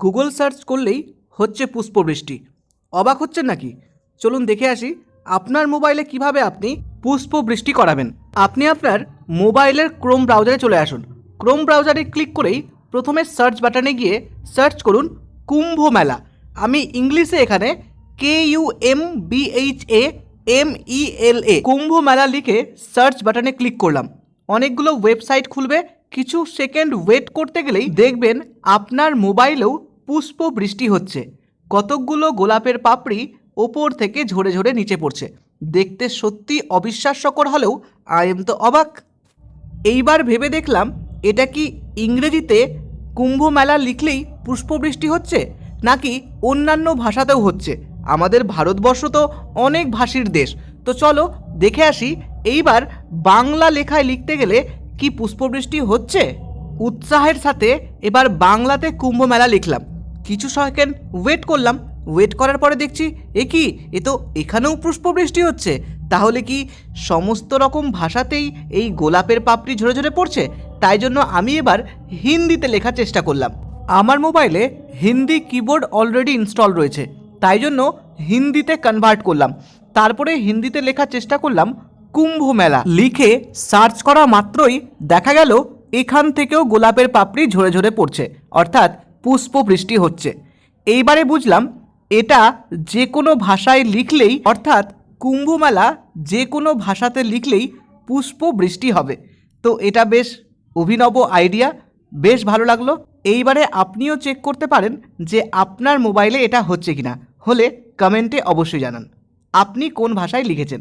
Google search করলেই হচ্ছে পুষ্পবৃষ্টি। অবাক হচ্ছেন নাকি? চলুন দেখে আসি আপনার মোবাইলে কিভাবে আপনি পুষ্পবৃষ্টি করাবেন। আপনি আপনার মোবাইলের ক্রোম ব্রাউজারে চলে আসুন। ক্রোম ব্রাউজারে ক্লিক করেই প্রথমে সার্চ বাটনে গিয়ে সার্চ করুন কুম্ভ মেলা। আমি ইংলিশে এখানে KUMBHAMELA কুম্ভ মেলা লিখে সার্চ বাটনে ক্লিক করলাম। অনেকগুলো ওয়েবসাইট খুলবে, কিছু সেকেন্ড ওয়েট করতে গেলেই দেখবেন আপনার মোবাইলেও পুষ্প বৃষ্টি হচ্ছে। কতকগুলো গোলাপের পাপড়ি ওপর থেকে ঝরে ঝরে নিচে পড়ছে। দেখতে সত্যি অবিশ্বাস্যকর হলেও আই এম তো অবাক। এইবার ভেবে দেখলাম এটা কি ইংরেজিতে কুম্ভ মেলা লিখলেই পুষ্পবৃষ্টি হচ্ছে, নাকি অন্যান্য ভাষাতেও হচ্ছে। আমাদের ভারতবর্ষ তো অনেক ভাষীর দেশ, তো চলো দেখে আসি এইবার বাংলা লেখায় লিখতে গেলে কি পুষ্পবৃষ্টি হচ্ছে। উৎসাহের সাথে এবার বাংলাতে কুম্ভ মেলা লিখলাম। কিছু সেকেন্ড ওয়েট করলাম। ওয়েট করার পরে দেখছি এ তো এখানেও পুষ্পবৃষ্টি হচ্ছে। তাহলে কি সমস্ত রকম ভাষাতেই এই গোলাপের পাপড়ি ঝরে ঝরে পড়ছে? তাই জন্য আমি এবার হিন্দিতে লেখার চেষ্টা করলাম। আমার মোবাইলে হিন্দি কিবোর্ড অলরেডি ইনস্টল রয়েছে, তাই জন্য হিন্দিতে কনভার্ট করলাম। তারপরে হিন্দিতে লেখার চেষ্টা করলাম কুম্ভ মেলা। লিখে সার্চ করা মাত্রই দেখা গেল এখান থেকেও গোলাপের পাপড়ি ঝরে ঝরে পড়ছে, অর্থাৎ পুষ্প বৃষ্টি হচ্ছে। এইবারে বুঝলাম এটা যে কোনো ভাষায় লিখলেই, অর্থাৎ কুম্ভ মেলা যে কোনো ভাষাতে লিখলেই পুষ্প বৃষ্টি হবে। তো এটা বেশ অভিনব আইডিয়া, বেশ ভালো লাগলো। এইবারে আপনিও চেক করতে পারেন যে আপনার মোবাইলে এটা হচ্ছে কিনা। হলে কমেন্টে অবশ্যই জানান আপনি কোন ভাষায় লিখেছেন।